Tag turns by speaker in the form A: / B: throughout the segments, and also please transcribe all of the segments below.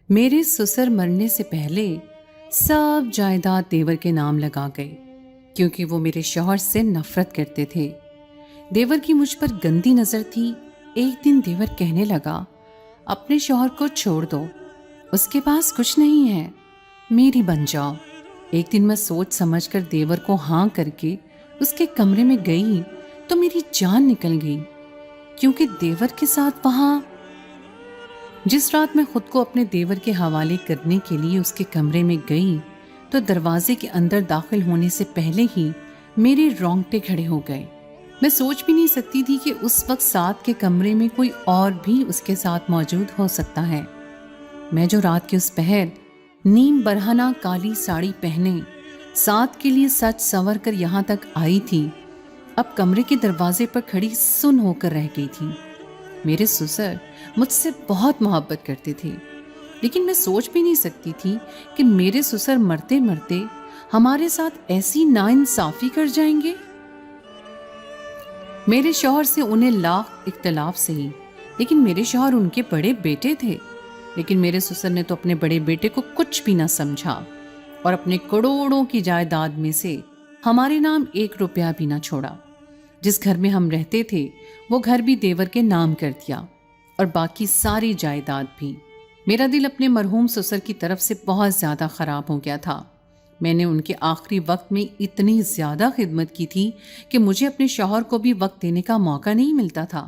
A: میرے سسر مرنے سے پہلے سب جائیداد دیور کے نام لگا گئے کیونکہ وہ میرے شوہر سے نفرت کرتے تھے۔ دیور کی مجھ پر گندی نظر تھی۔ ایک دن دیور کہنے لگا، اپنے شوہر کو چھوڑ دو، اس کے پاس کچھ نہیں ہے، میری بن جاؤ۔ ایک دن میں سوچ سمجھ کر دیور کو ہاں کر کے اس کے کمرے میں گئی تو میری جان نکل گئی، کیونکہ دیور کے ساتھ وہاں جس رات میں خود کو اپنے دیور کے حوالے کرنے کے لیے اس کے کمرے میں گئی تو دروازے کے اندر داخل ہونے سے پہلے ہی میرے رونگٹے کھڑے ہو گئے۔ میں سوچ بھی نہیں سکتی تھی کہ اس وقت ساتھ کے کمرے میں کوئی اور بھی اس کے ساتھ موجود ہو سکتا ہے۔ میں جو رات کے اس پہر نیم برہنہ کالی ساڑی پہنے ساتھ کے لیے سچ سنور کر یہاں تک آئی تھی، اب کمرے کے دروازے پر کھڑی سن ہو کر رہ گئی تھی۔ میرے سسر مجھ سے بہت محبت کرتے تھے، لیکن میں سوچ بھی نہیں سکتی تھی کہ میرے سسر مرتے مرتے ہمارے ساتھ ایسی ناانصافی کر جائیں گے۔ میرے شوہر سے انہیں لاکھ اختلاف سہی، لیکن میرے شوہر ان کے بڑے بیٹے تھے۔ لیکن میرے سسر نے تو اپنے بڑے بیٹے کو کچھ بھی نہ سمجھا اور اپنے کروڑوں کی جائیداد میں سے ہمارے نام 1 روپیہ بھی نہ چھوڑا۔ جس گھر میں ہم رہتے تھے وہ گھر بھی دیور کے نام کر دیا اور باقی ساری جائیداد بھی۔ میرا دل اپنے مرحوم سسر کی طرف سے بہت زیادہ خراب ہو گیا تھا۔ میں نے ان کے آخری وقت میں اتنی زیادہ خدمت کی تھی کہ مجھے اپنے شوہر کو بھی وقت دینے کا موقع نہیں ملتا تھا،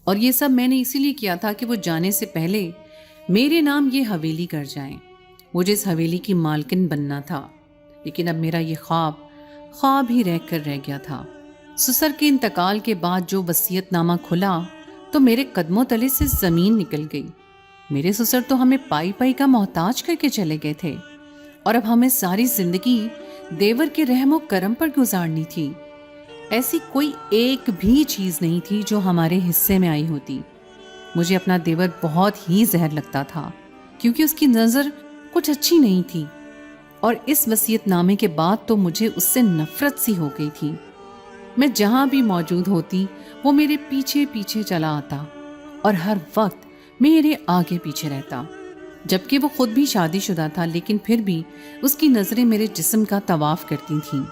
A: اور یہ سب میں نے اسی لیے کیا تھا کہ وہ جانے سے پہلے میرے نام یہ حویلی کر جائیں۔ مجھے اس حویلی کی مالکن بننا تھا، لیکن اب میرا یہ خواب ہی رہ گیا تھا۔ سسر کے انتقال کے بعد جو وصیت نامہ کھلا تو میرے قدموں تلے سے زمین نکل گئی۔ میرے سسر تو ہمیں پائی پائی کا محتاج کر کے چلے گئے تھے، اور اب ہمیں ساری زندگی دیور کے رحم و کرم پر گزارنی تھی۔ ایسی کوئی ایک بھی چیز نہیں تھی جو ہمارے حصے میں آئی ہوتی۔ مجھے اپنا دیور بہت ہی زہر لگتا تھا، کیونکہ اس کی نظر کچھ اچھی نہیں تھی، اور اس وصیت نامے کے بعد تو مجھے اس سے نفرت سی ہو گئی تھی۔ میں جہاں بھی موجود ہوتی وہ میرے پیچھے پیچھے چلا آتا اور ہر وقت میرے آگے پیچھے رہتا، جبکہ وہ خود بھی شادی شدہ تھا، لیکن پھر بھی اس کی نظریں میرے جسم کا طواف کرتی تھیں۔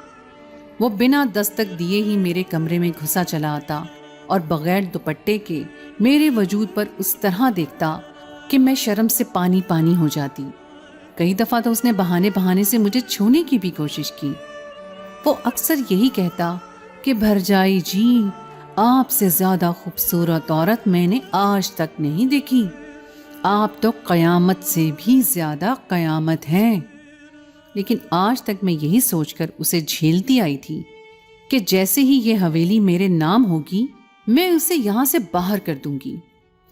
A: وہ بنا دستک دیے ہی میرے کمرے میں گھسا چلا آتا اور بغیر دوپٹے کے میرے وجود پر اس طرح دیکھتا کہ میں شرم سے پانی پانی ہو جاتی۔ کئی دفعہ تو اس نے بہانے سے مجھے چھونے کی بھی کوشش کی۔ وہ اکثر یہی کہتا کہ بھرجائی جی، آپ سے زیادہ خوبصورت عورت میں نے آج تک نہیں دیکھی، آپ تو قیامت سے بھی زیادہ قیامت ہیں۔ لیکن آج تک میں یہی سوچ کر اسے جھیلتی آئی تھی کہ جیسے ہی یہ حویلی میرے نام ہوگی میں اسے یہاں سے باہر کر دوں گی۔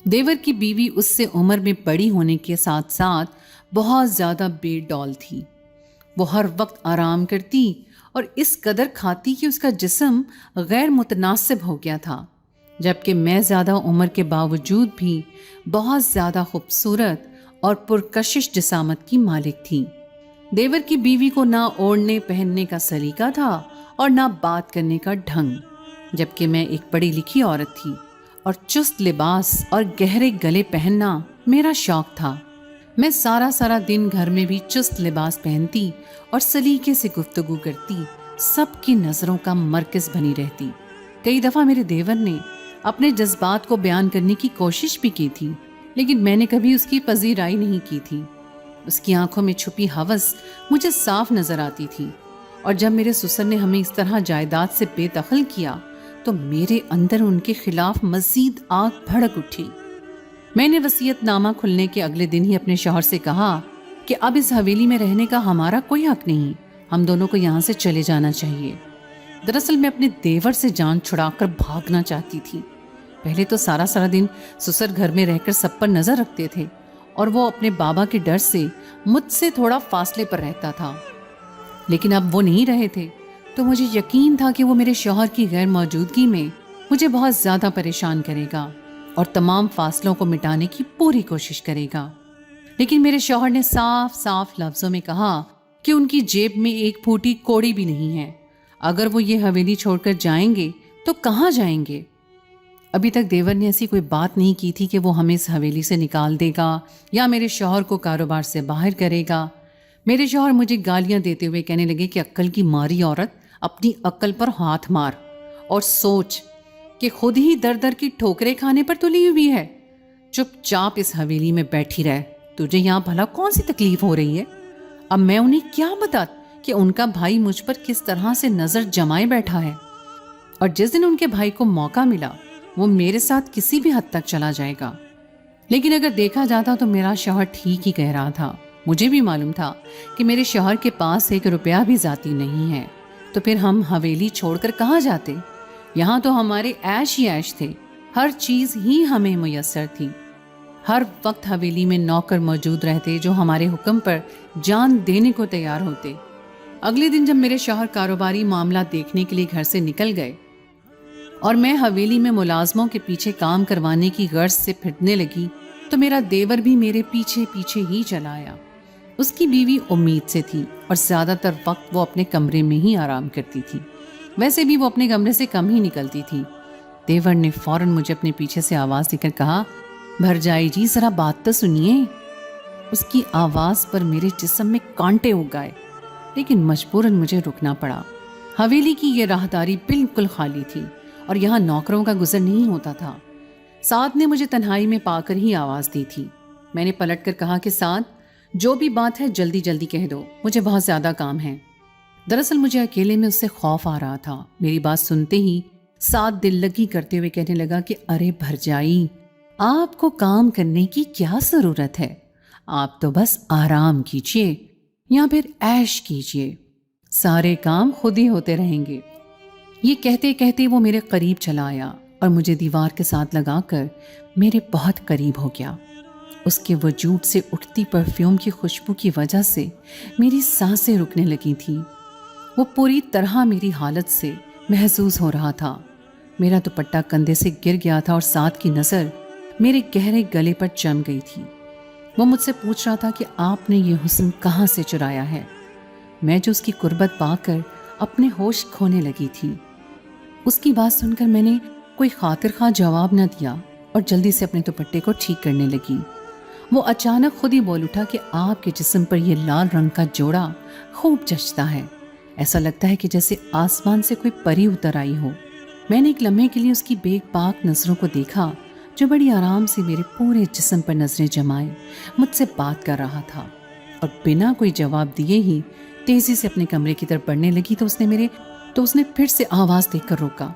A: دیور کی بیوی اس سے عمر میں بڑی ہونے کے ساتھ ساتھ بہت زیادہ بے ڈول تھی۔ وہ ہر وقت آرام کرتی اور اس قدر کھاتی کہ اس کا جسم غیر متناسب ہو گیا تھا، جبکہ میں زیادہ عمر کے باوجود بھی بہت زیادہ خوبصورت اور پرکشش جسامت کی مالک تھی۔ دیور کی بیوی کو نہ اوڑھنے پہننے کا سلیقہ تھا اور نہ بات کرنے کا ڈھنگ، جبکہ میں ایک پڑھی لکھی عورت تھی اور چست لباس اور گہرے گلے پہننا میرا شوق تھا۔ میں سارا دن گھر میں بھی چست لباس پہنتی اور سلیقے سے گفتگو کرتی، سب کی نظروں کا مرکز بنی رہتی۔ کئی دفعہ میرے دیور نے اپنے جذبات کو بیان کرنے کی کوشش بھی کی تھی، لیکن میں نے کبھی اس کی پذیرائی نہیں کی تھی۔ اس کی آنکھوں میں چھپی ہوس مجھے صاف نظر آتی تھی، اور جب میرے سسر نے ہمیں اس طرح جائیداد سے بے دخل کیا تو میرے اندر ان کے خلاف مزید آگ بھڑک اٹھی۔ میں نے وصیت نامہ کھلنے کے اگلے دن ہی اپنے شوہر سے کہا کہ اب اس حویلی میں رہنے کا ہمارا کوئی حق نہیں، ہم دونوں کو یہاں سے چلے جانا چاہیے۔ دراصل میں اپنے دیور سے جان چھڑا کر بھاگنا چاہتی تھی۔ پہلے تو سارا دن سسر گھر میں رہ کر سب پر نظر رکھتے تھے، اور وہ اپنے بابا کے ڈر سے مجھ سے تھوڑا فاصلے پر رہتا تھا، لیکن اب وہ نہیں رہے تھے تو مجھے یقین تھا کہ وہ میرے شوہر کی غیر موجودگی میں مجھے بہت زیادہ پریشان کرے گا اور تمام فاصلوں کو مٹانے کی پوری کوشش کرے گا۔ لیکن میرے شوہر نے صاف لفظوں میں کہا کہ ان کی جیب میں ایک پھوٹی کوڑی بھی نہیں ہے۔ اگر وہ یہ حویلی چھوڑ کر جائیں گے تو کہاں جائیں گے؟ ابھی تک دیور نے ایسی کوئی بات نہیں کی تھی کہ وہ ہمیں اس حویلی سے نکال دے گا یا میرے شوہر کو کاروبار سے باہر کرے گا۔ میرے شوہر مجھے گالیاں دیتے ہوئے کہنے لگے کہ عقل کی ماری عورت، اپنی عقل پر ہاتھ مار اور سوچ کہ خود ہی در در کی ٹھوکریں کھانے پر تلی ہوئی ہے۔ چپ چاپ اس حویلی میں بیٹھی رہ، تجھے یہاں بھلا کون سی تکلیف ہو رہی ہے؟ اب میں انہیں کیا بتا کہ ان کا بھائی مجھ پر کس طرح سے نظر جمائے بیٹھا ہے، اور جس دن ان کے بھائی کو موقع ملا وہ میرے ساتھ کسی بھی حد تک چلا جائے گا۔ لیکن اگر دیکھا جاتا تو میرا شوہر ٹھیک ہی کہہ رہا تھا۔ مجھے بھی معلوم تھا کہ میرے شوہر کے پاس 1 روپیہ بھی ذاتی نہیں ہے، تو پھر ہم حویلی چھوڑ کر کہاں جاتے؟ یہاں تو ہمارے عیش ہی عیش تھے، ہر چیز ہی ہمیں میسر تھی۔ ہر وقت حویلی میں نوکر موجود رہتے جو ہمارے حکم پر جان دینے کو تیار ہوتے۔ اگلے دن جب میرے شوہر کاروباری معاملہ دیکھنے کے لیے گھر سے نکل گئے اور میں حویلی میں ملازموں کے پیچھے کام کروانے کی غرض سے پھرنے لگی، تو میرا دیور بھی میرے پیچھے پیچھے ہی چلا آیا۔ اس کی بیوی امید سے تھی اور زیادہ تر وقت وہ اپنے کمرے میں ہی آرام کرتی تھی، ویسے بھی وہ اپنے کمرے سے کم ہی نکلتی تھی۔ دیور نے فوراً مجھے اپنے پیچھے سے آواز دے کر کہا، بھرجائی جی ذرا بات تو سنیے۔ اس کی آواز پر میرے جسم میں کانٹے اگ گئے، لیکن مجبوراً مجھے رکنا پڑا۔ حویلی کی یہ راہداری بالکل خالی تھی اور یہاں نوکروں کا گزر نہیں ہوتا تھا۔ سعد نے مجھے تنہائی میں پا کر ہی آواز دی تھی۔ میں نے پلٹ کر کہا کہ سعد، جو بھی بات ہے جلدی جلدی کہہ دو، مجھے بہت زیادہ کام ہے۔ دراصل مجھے اکیلے میں اس سے خوف آ رہا تھا۔ میری بات سنتے ہی سعد دل لگی کرتے ہوئے کہنے لگا کہ ارے بھرجائی، آپ کو کام کرنے کی کیا ضرورت ہے؟ آپ تو بس آرام کیجیے یا پھر عیش کیجیے، سارے کام خود ہی ہوتے رہیں گے۔ یہ کہتے کہتے وہ میرے قریب چلا آیا اور مجھے دیوار کے ساتھ لگا کر میرے بہت قریب ہو گیا۔ اس کے وجود سے اٹھتی پرفیوم کی خوشبو کی وجہ سے میری سانسیں رکنے لگی تھیں۔ وہ پوری طرح میری حالت سے محظوظ ہو رہا تھا۔ میرا دوپٹہ کندھے سے گر گیا تھا اور سعد کی نظر میرے گہرے گلے پر جم گئی تھی۔ وہ مجھ سے پوچھ رہا تھا کہ آپ نے یہ حسن کہاں سے چرایا ہے؟ میں جو اس کی قربت پا کر اپنے ہوش کھونے لگی تھی۔ اس کی بات سن کر میں نے کوئی خاطر خواہ جواب نہ دیا اور جلدی سے اپنے دوپٹے کو ٹھیک کرنے لگی۔ وہ اچانک خود ہی بول اٹھا کہ آپ کے جسم پر یہ لال رنگ کا جوڑا خوب جچتا ہے، ایسا لگتا ہے کہ جیسے آسمان سے کوئی پری اتر آئی ہو۔ میں نے ایک لمحے کے لیے اس کی بے پاک نظروں کو دیکھا جو بڑی آرام سے میرے پورے جسم پر نظریں جمائے مجھ سے بات کر رہا تھا، اور بنا کوئی جواب دیے ہی تیزی سے اپنے کمرے کی طرف بڑھنے لگی تو اس نے پھر سے آواز دے کر روکا۔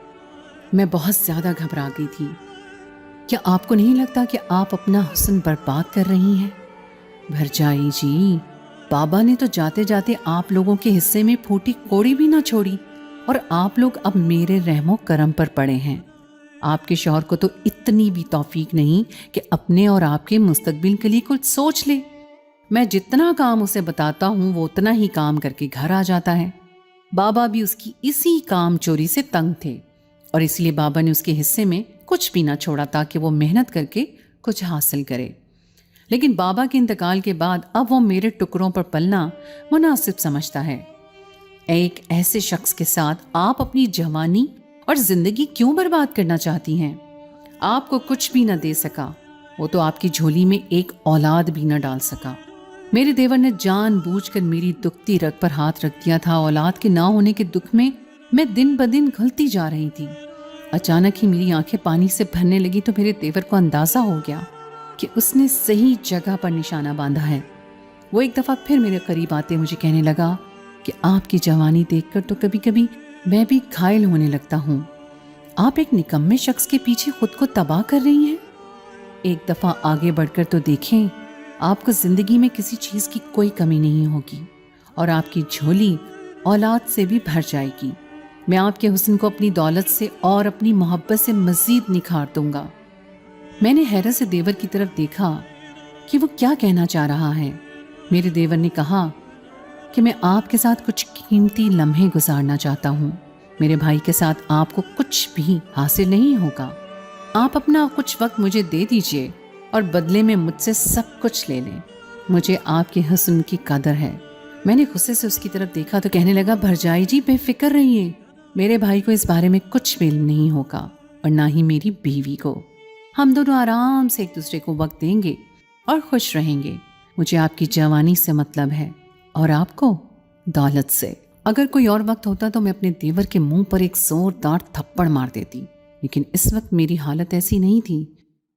A: میں بہت زیادہ گھبرا گئی تھی۔ کیا آپ کو نہیں لگتا کہ آپ اپنا حسن برباد کر رہی ہیں؟ بھرجائی جی، بابا نے تو جاتے جاتے آپ لوگوں کے حصے میں پھوٹی کوڑی بھی نہ چھوڑی، اور آپ لوگ اب میرے رحم و کرم پر پڑے ہیں۔ آپ کے شوہر کو تو اتنی بھی توفیق نہیں کہ اپنے اور آپ کے مستقبل کے لیے کچھ سوچ لے۔ میں جتنا کام اسے بتاتا ہوں وہ اتنا ہی کام کر کے گھر آ جاتا ہے۔ بابا بھی اس کی اسی کام چوری سے تنگ تھے، اور اس لیے بابا نے اس کے حصے میں کچھ بھی نہ چھوڑا تاکہ وہ محنت کر کے کچھ حاصل کرے۔ لیکن بابا کے انتقال کے بعد اب وہ میرے ٹکڑوں پر پلنا مناسب سمجھتا ہے۔ ایک ایسے شخص کے ساتھ آپ اپنی جوانی اور زندگی کیوں برباد کرنا چاہتی ہیں؟ آپ کو کچھ بھی نہ دے سکا، وہ تو آپ کی جھولی میں ایک اولاد بھی نہ ڈال سکا۔ میرے دیور نے جان بوجھ کر میری دکھتی رگ پر ہاتھ رکھ دیا تھا۔ اولاد کے نہ ہونے کے دکھ میں میں دن بدن گھلتی جا رہی تھی۔ اچانک ہی میری آنکھیں پانی سے بھرنے لگی تو میرے دیور کو اندازہ ہو گیا کہ اس نے صحیح جگہ پر نشانہ باندھا ہے۔ وہ ایک دفعہ پھر میرے قریب آتے مجھے کہنے لگا کہ آپ کی جوانی دیکھ کر تو کبھی کبھی میں بھی گھائل ہونے لگتا ہوں۔ آپ ایک نکمے شخص کے پیچھے خود کو تباہ کر رہی ہیں۔ ایک دفعہ آگے بڑھ کر تو دیکھیں، آپ کو زندگی میں کسی چیز کی کوئی کمی نہیں ہوگی اور آپ کی جھولی اولاد سے بھی بھر جائے گی۔ میں آپ کے حسن کو اپنی دولت سے اور اپنی محبت سے مزید نکھار دوں گا۔ میں نے حیرت سے دیور کی طرف دیکھا کہ وہ کیا کہنا چاہ رہا ہے۔ میرے دیور نے کہا کہ میں آپ کے ساتھ کچھ قیمتی لمحے گزارنا چاہتا ہوں۔ میرے بھائی کے ساتھ آپ کو کچھ بھی حاصل نہیں ہوگا۔ آپ اپنا کچھ وقت مجھے دے دیجئے اور بدلے میں مجھ سے سب کچھ لے لیں۔ مجھے آپ کے حسن کی قدر ہے۔ میں نے غصے سے اس کی طرف دیکھا تو کہنے لگا، بھرجائی جی بے فکر رہیے، میرے بھائی کو اس بارے میں کچھ بھی علم نہیں ہوگا۔ اور نہ ہی میری بیوی کو۔ ہم دونوں آرام سے ایک دوسرے کو وقت دیں گے اور خوش رہیں گے۔ مجھے آپ کی جوانی سے مطلب ہے اور آپ کو دولت سے۔ اگر کوئی اور وقت ہوتا تو میں اپنے دیور کے منہ پر ایک زوردار تھپڑ مار دیتی، لیکن اس وقت میری حالت ایسی نہیں تھی،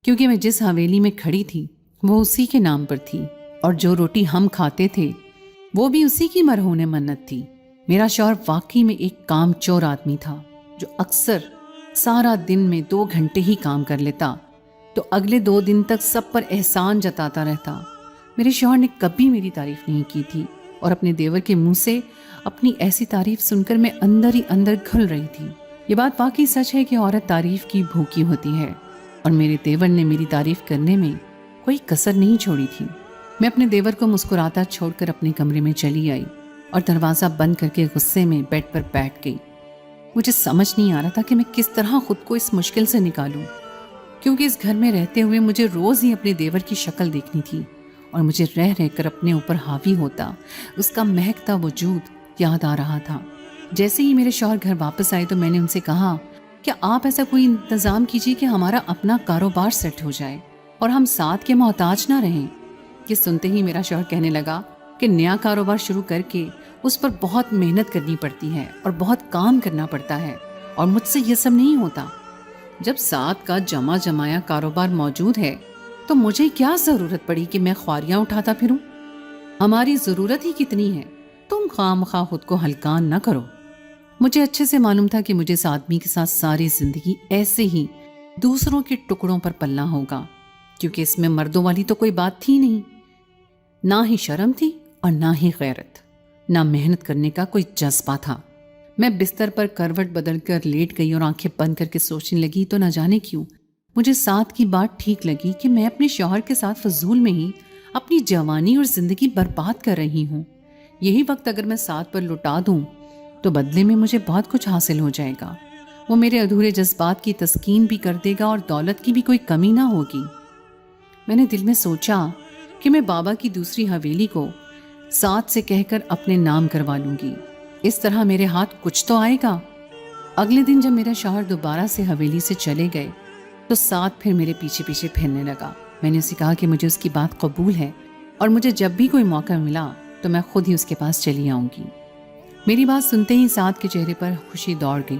A: کیونکہ میں جس حویلی میں کھڑی تھی وہ اسی کے نام پر تھی، اور جو روٹی ہم کھاتے تھے وہ بھی اسی کی مرہون منت تھی۔ میرا شوہر واقعی میں ایک کام چور آدمی تھا، جو اکثر سارا دن میں 2 گھنٹے ہی کام کر لیتا تو اگلے 2 دن تک سب پر احسان جتاتا رہتا۔ میرے شوہر نے کبھی میری تعریف نہیں کی تھی، اور اپنے دیور کے منہ سے اپنی ایسی تعریف سن کر میں اندر ہی اندر گھل رہی تھی۔ یہ بات واقعی سچ ہے کہ عورت تعریف کی بھوکی ہوتی ہے، اور میرے دیور نے میری تعریف کرنے میں کوئی کسر نہیں چھوڑی تھی۔ میں اپنے دیور کو مسکراتا چھوڑ کر اپنے کمرے میں چلی آئی اور دروازہ بند کر کے غصے میں بیڈ پر بیٹھ گئی۔ مجھے سمجھ نہیں آ رہا تھا کہ میں کس طرح خود کو اس مشکل سے نکالوں، کیونکہ اس گھر میں رہتے ہوئے مجھے روز ہی اپنے دیور کی شکل دیکھنی تھی، اور مجھے رہ رہ کر اپنے اوپر حاوی ہوتا اس کا مہکتا وجود یاد آ رہا تھا۔ جیسے ہی میرے شوہر گھر واپس آئے تو میں نے ان سے کہا کہ آپ ایسا کوئی انتظام کیجیے کہ ہمارا اپنا کاروبار سیٹ ہو جائے اور ہم ساتھ کے محتاج نہ رہیں۔ یہ سنتے ہی میرا شوہر کہنے لگا کہ نیا کاروبار شروع کر کے اس پر بہت محنت کرنی پڑتی ہے اور بہت کام کرنا پڑتا ہے، اور مجھ سے یہ سب نہیں ہوتا۔ جب ساتھ کا جمع جمایا کاروبار موجود ہے تو مجھے کیا ضرورت پڑی کہ میں خواریاں اٹھاتا پھروں؟ ہماری ضرورت ہی کتنی ہے، تم خواہ خود کو ہلکان نہ کرو۔ مجھے اچھے سے معلوم تھا کہ مجھے اس آدمی کے ساتھ ساری زندگی ایسے ہی دوسروں کے ٹکڑوں پر پلنا ہوگا، کیونکہ اس میں مردوں والی تو کوئی بات تھی نہیں، نہ ہی شرم تھی اور نہ ہی غیرت، نہ محنت کرنے کا کوئی جذبہ تھا۔ میں بستر پر کروٹ بدل کر لیٹ گئی اور آنکھیں بند کر کے سوچنے لگی تو نہ جانے کیوں مجھے ساتھ کی بات ٹھیک لگی کہ میں اپنے شوہر کے ساتھ فضول میں ہی اپنی جوانی اور زندگی برباد کر رہی ہوں۔ یہی وقت اگر میں ساتھ پر لٹا دوں تو بدلے میں مجھے بہت کچھ حاصل ہو جائے گا۔ وہ میرے ادھورے جذبات کی تسکین بھی کر دے گا اور دولت کی بھی کوئی کمی نہ ہوگی۔ میں نے دل میں سوچا کہ میں بابا کی دوسری حویلی کو ساتھ سے کہہ کر اپنے نام کروا لوں گی، اس طرح میرے ہاتھ کچھ تو آئے گا۔ اگلے دن جب میرا شوہر دوبارہ سے حویلی سے چلے گئے تو ساتھ پھر میرے پیچھے پیچھے پھرنے لگا۔ میں نے اسے کہا کہ مجھے اس کی بات قبول ہے، اور مجھے جب بھی کوئی موقع ملا تو میں خود ہی اس کے پاس چلی آؤں گی۔ میری بات سنتے ہی ساتھ کے چہرے پر خوشی دوڑ گئی،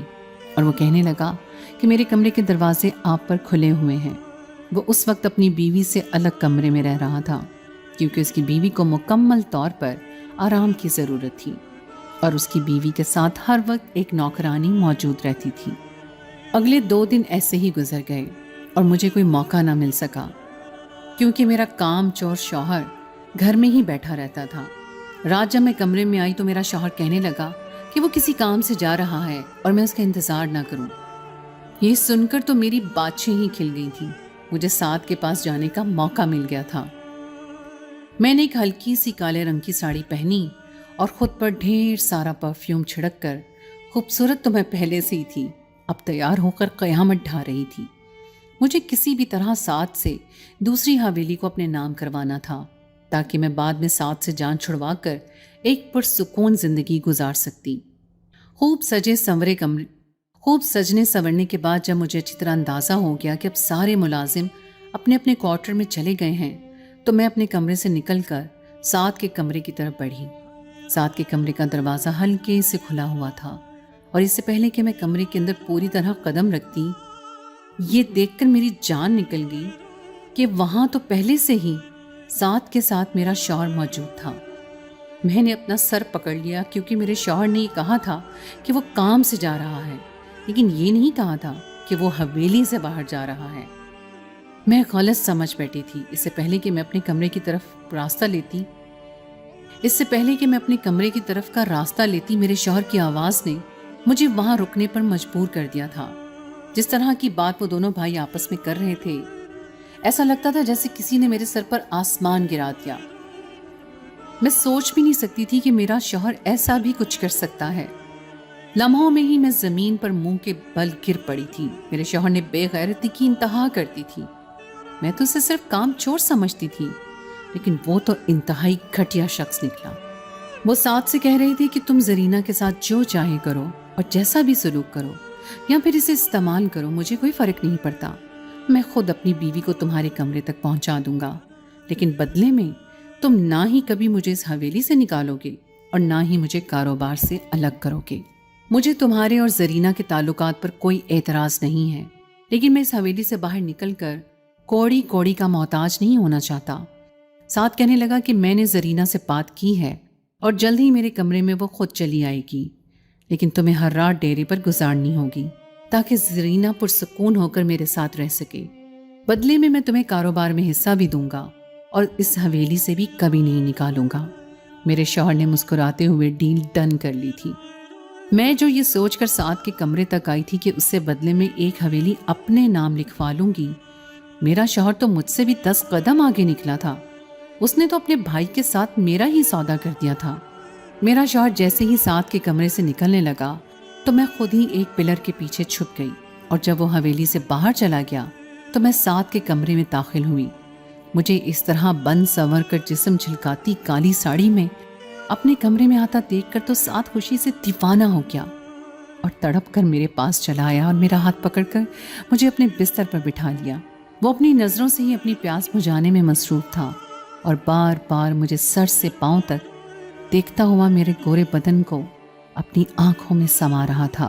A: اور وہ کہنے لگا کہ میرے کمرے کے دروازے آپ پر کھلے ہوئے ہیں۔ وہ اس وقت اپنی بیوی سے الگ کمرے میں رہ رہا تھا، کیونکہ اس کی بیوی کو مکمل طور پر آرام کی ضرورت تھی، اور اس کی بیوی کے ساتھ ہر وقت ایک نوکرانی موجود رہتی تھی۔ اگلے 2 دن ایسے ہی گزر گئے اور مجھے کوئی موقع نہ مل سکا، کیونکہ میرا کام چور شوہر گھر میں ہی بیٹھا رہتا تھا۔ رات جب میں کمرے میں آئی تو میرا شوہر کہنے لگا کہ وہ کسی کام سے جا رہا ہے اور میں اس کا انتظار نہ کروں۔ یہ سن کر تو میری باتیں ہی کھل گئی تھی، مجھے ساتھ کے پاس جانے کا موقع مل گیا تھا۔ میں نے ایک ہلکی سی کالے رنگ کی ساڑی پہنی اور خود پر ڈھیر سارا پرفیوم چھڑک کر، خوبصورت تو میں پہلے سے ہی تھی، اب تیار ہو کر قیامت ڈھا رہی تھی۔ مجھے کسی بھی طرح ساتھ سے دوسری حویلی کو اپنے نام کروانا تھا، تاکہ میں بعد میں ساتھ سے جان چھڑوا کر ایک پرسکون زندگی گزار سکتی۔ خوب سجنے سنورنے کے بعد جب مجھے اچھی طرح اندازہ ہو گیا کہ اب سارے ملازم اپنے اپنے کوارٹر میں چلے گئے ہیں تو میں اپنے کمرے سے نکل کر ساتھ کے کمرے کی طرف بڑھی۔ ساتھ کے کمرے کا دروازہ ہلکے سے کھلا ہوا تھا، اور اس سے پہلے کہ میں کمرے کے اندر پوری طرح قدم رکھتی، یہ دیکھ کر میری جان نکل گئی کہ وہاں تو پہلے سے ہی ساتھ کے ساتھ میرا شوہر موجود تھا۔ میں نے اپنا سر پکڑ لیا، کیونکہ میرے شوہر نے یہ کہا تھا کہ وہ کام سے جا رہا ہے، لیکن یہ نہیں کہا تھا کہ وہ حویلی سے باہر جا رہا ہے۔ میں غلط سمجھ بیٹھی تھی۔ اس سے پہلے کہ میں اپنے کمرے کی طرف کا راستہ لیتی میرے شوہر کی آواز نے مجھے وہاں رکنے پر مجبور کر دیا تھا۔ جس طرح کی بات وہ دونوں بھائی آپس میں کر رہے تھے، ایسا لگتا تھا جیسے کسی نے میرے سر پر آسمان گرا دیا۔ میں سوچ بھی نہیں سکتی تھی کہ میرا شوہر ایسا بھی کچھ کر سکتا ہے۔ لمحوں میں ہی میں زمین پر منہ کے بل گر پڑی تھی۔ میرے شوہر نے بے غیرتی کی انتہا کرتی تھی۔ میں تو اسے صرف کام چور سمجھتی تھی، لیکن وہ تو انتہائی گھٹیا شخص نکلا۔ وہ ساتھ سے کہہ رہی تھی کہ تم زرینہ کے ساتھ جو چاہے کرو اور جیسا بھی سلوک کرو، یا پھر اسے استعمال کرو، مجھے کوئی فرق نہیں پڑتا، میں خود اپنی بیوی کو تمہارے کمرے تک پہنچا دوں گا، لیکن بدلے میں تم نہ ہی کبھی مجھے اس حویلی سے نکالو گے اور نہ ہی مجھے کاروبار سے الگ کرو گے۔ مجھے تمہارے اور زرینہ کے تعلقات پر کوئی اعتراض نہیں ہے، لیکن میں اس حویلی سے باہر نکل کر کوڑی کوڑی کا محتاج نہیں ہونا چاہتا۔ ساتھ کہنے لگا کہ میں نے زرینہ سے بات کی ہے اور جلد ہی میرے کمرے میں وہ خود چلی آئے گی، لیکن تمہیں ہر رات ڈیرے پر گزارنی ہوگی تاکہ زرینہ پرسکون ہو کر میرے ساتھ رہ سکے۔ بدلے میں تمہیں کاروبار میں حصہ بھی دوں گا اور اس حویلی سے بھی کبھی نہیں نکالوں گا۔ میرے شوہر نے مسکراتے ہوئے ڈیل ڈن کر لی تھی۔ میں جو یہ سوچ کر سعد کے کمرے تک آئی تھی کہ اس سے بدلے میں ایک حویلی اپنے نام لکھوا لوں گی، میرا شوہر تو مجھ سے بھی 10 قدم آگے نکلا تھا۔ اس نے تو اپنے بھائی کے ساتھ میرا ہی سودا کر دیا تھا۔ میرا شوہر جیسے ہی سعد کے کمرے سے نکلنے لگا تو میں خود ہی ایک پلر کے پیچھے چھپ گئی، اور جب وہ حویلی سے باہر چلا گیا تو میں سعد کے کمرے میں داخل ہوئی۔ مجھے اس طرح بن سنور کر جسم جھلکاتی کالی ساڑی میں اپنے کمرے میں آتا دیکھ کر تو سعد خوشی سے دیوانہ ہو گیا اور تڑپ کر میرے پاس چلا آیا اور میرا ہاتھ پکڑ کر مجھے اپنے بستر پر بٹھا لیا۔ وہ اپنی نظروں سے ہی اپنی پیاس بجھانے میں مصروف تھا اور بار بار مجھے سر سے پاؤں تک دیکھتا ہوا میرے گورے بدن کو اپنی آنکھوں میں سما رہا تھا۔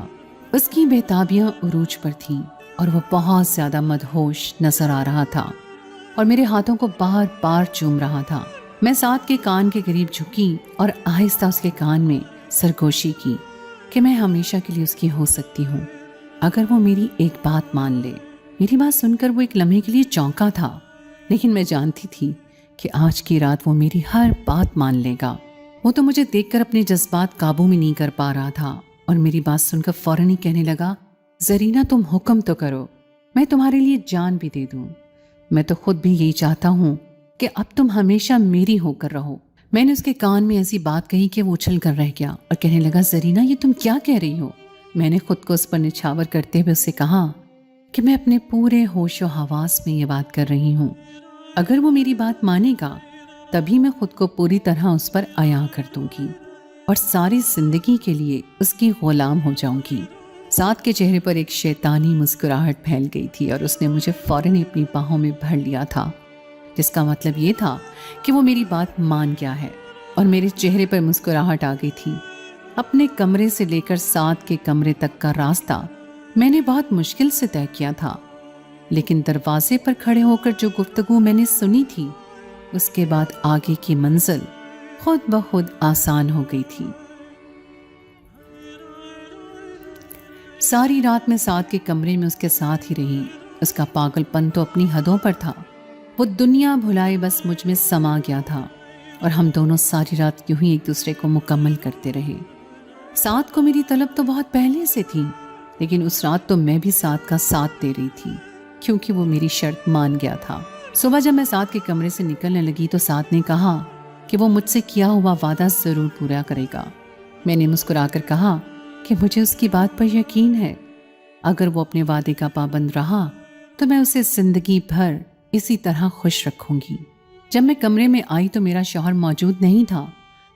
A: اس کی بےتابیاں عروج پر تھیں اور وہ بہت زیادہ مدہوش نظر آ رہا تھا اور میرے ہاتھوں کو بار بار چوم رہا تھا۔ میں سعد کے کان کے قریب جھکی اور آہستہ اس کے کان میں سرگوشی کی کہ میں ہمیشہ کے لیے اس کی ہو سکتی ہوں اگر وہ میری ایک بات مان لے۔ میری بات سن کر وہ ایک لمحے کے لیے چونکا تھا، لیکن میں جانتی تھی کہ آج کی رات وہ میری ہر بات مان لے گا۔ وہ تو مجھے دیکھ کر اپنے جذبات قابو میں نہیں کر پا رہا تھا اور میری بات سن کر فوراً ہی کہنے لگا، زرینہ تم حکم تو کرو، میں تمہارے لیے جان بھی دے دوں۔ میں تو خود بھی یہی چاہتا ہوں کہ اب تم ہمیشہ میری ہو کر رہو۔ میں نے اس کے کان میں ایسی بات کہی کہ وہ اچھل کر رہ گیا اور کہنے لگا، زرینہ یہ تم کیا کہہ رہی ہو؟ میں نے خود کو اس پر نچھاور کرتے ہوئے اسے کہا کہ میں اپنے پورے ہوش و حواس میں یہ بات کر رہی ہوں۔ اگر وہ میری بات مانے گا تبھی میں خود کو پوری طرح اس پر عیاں کر دوں گی اور ساری زندگی کے لیے اس کی غلام ہو جاؤں گی۔ سعد کے چہرے پر ایک شیطانی مسکراہٹ پھیل گئی تھی اور اس نے مجھے فوراً اپنی باہوں میں بھر لیا تھا، جس کا مطلب یہ تھا کہ وہ میری بات مان گیا ہے، اور میرے چہرے پر مسکراہٹ آ گئی تھی۔ اپنے کمرے سے لے کر سعد کے کمرے تک کا راستہ میں نے بہت مشکل سے طے کیا تھا، لیکن دروازے پر کھڑے ہو کر جو گفتگو میں نے سنی تھی اس کے بعد آگے کی منزل خود بخود آسان ہو گئی تھی۔ ساری رات میں سعد کے کمرے میں اس کے ساتھ ہی رہی۔ اس کا پاگل پن تو اپنی حدوں پر تھا۔ وہ دنیا بھلائے بس مجھ میں سما گیا تھا اور ہم دونوں ساری رات یوں ہی ایک دوسرے کو مکمل کرتے رہے۔ سعد کو میری طلب تو بہت پہلے سے تھی، لیکن اس رات تو میں بھی سعد کا ساتھ دے رہی تھی کیونکہ وہ میری شرط مان گیا تھا۔ صبح جب میں سعد کے کمرے سے نکلنے لگی تو سعد نے کہا کہ وہ مجھ سے کیا ہوا وعدہ ضرور پورا کرے گا۔ میں نے مسکرا کر کہا کہ مجھے اس کی بات پر یقین ہے، اگر وہ اپنے وعدے کا پابند رہا تو میں اسے زندگی بھر اسی طرح خوش رکھوں گی۔ جب میں کمرے میں آئی تو میرا شوہر موجود نہیں تھا۔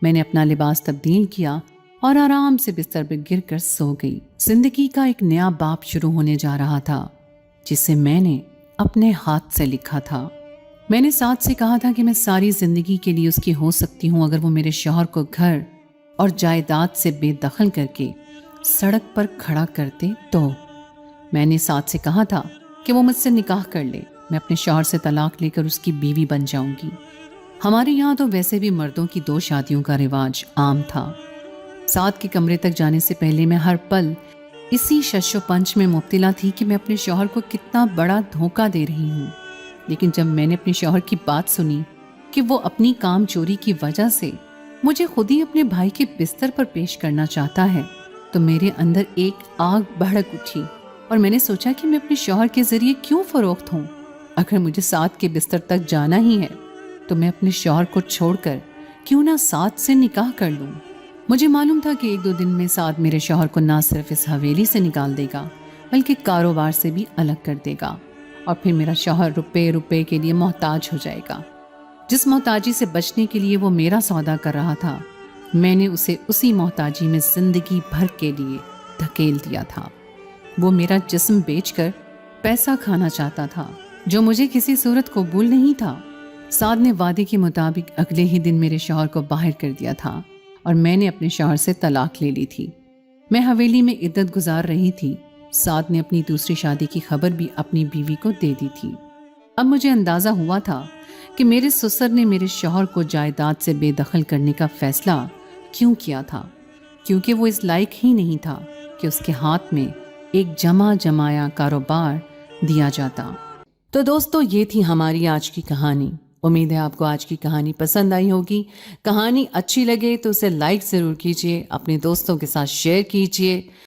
A: میں نے اپنا لباس تبدیل کیا اور آرام سے بستر پر گر کر سو گئی۔ زندگی کا ایک نیا باب شروع ہونے جا رہا تھا جسے میں نے اپنے ہاتھ سے لکھا تھا۔ میں نے سعد سے کہا تھا کہ میں ساری زندگی کے لیے اس کی ہو سکتی ہوں اگر وہ میرے شوہر کو گھر اور جائیداد سے بے دخل کر کے سڑک پر کھڑا کرتے تو۔ میں نے سعد سے کہا تھا کہ وہ مجھ سے نکاح کر لے، میں اپنے شوہر سے طلاق لے کر اس کی بیوی بن جاؤں گی۔ ہمارے یہاں تو ویسے بھی مردوں کی 2 شادیوں کا رواج عام تھا۔ سعد کے کمرے تک جانے سے پہلے میں ہر پل اسی شش و پنچ میں مبتلا تھی کہ میں اپنے شوہر کو کتنا بڑا دھوکہ دے رہی ہوں، لیکن جب میں نے اپنے شوہر کی بات سنی کہ وہ اپنی کام چوری کی وجہ سے مجھے خود ہی اپنے بھائی کے بستر پر پیش کرنا چاہتا ہے تو میرے اندر ایک آگ بھڑک اٹھی اور میں نے سوچا کہ میں اپنے شوہر کے ذریعے کیوں فروخت ہوں۔ اگر مجھے سعد کے بستر تک جانا ہی ہے تو میں اپنے شوہر کو چھوڑ کر کیوں نہ سعد سے نکاح کر لوں۔ مجھے معلوم تھا کہ 1-2 دن میں سعد میرے شوہر کو نہ صرف اس حویلی سے نکال دے گا بلکہ کاروبار سے بھی الگ کر دے گا، اور پھر میرا شوہر روپے کے لیے محتاج ہو جائے گا۔ جس محتاجی سے بچنے کے لیے وہ میرا سودا کر رہا تھا، میں نے اسے اسی محتاجی میں زندگی بھر کے لیے دھکیل دیا تھا۔ وہ میرا جسم بیچ کر پیسہ کھانا چاہتا تھا جو مجھے کسی صورت قبول نہیں تھا۔ سعد نے وعدے کے مطابق اگلے ہی دن میرے شوہر کو باہر کر دیا تھا اور میں نے اپنے شوہر سے طلاق لے لی تھی۔ میں حویلی میں عدت گزار رہی تھی۔ سعد نے اپنی دوسری شادی کی خبر بھی اپنی بیوی کو دے دی تھی۔ اب مجھے اندازہ ہوا تھا کہ میرے سسر نے میرے شوہر کو جائیداد سے بے دخل کرنے کا فیصلہ کیوں کیا تھا، کیونکہ وہ اس لائق ہی نہیں تھا کہ اس کے ہاتھ میں ایک جمع جمایا کاروبار دیا جاتا۔ تو دوستو، یہ تھی ہماری آج کی کہانی۔ امید ہے آپ کو آج کی کہانی پسند آئی ہوگی۔ کہانی اچھی لگے تو اسے لائک ضرور کیجیے، اپنے دوستوں کے ساتھ شیئر کیجیے۔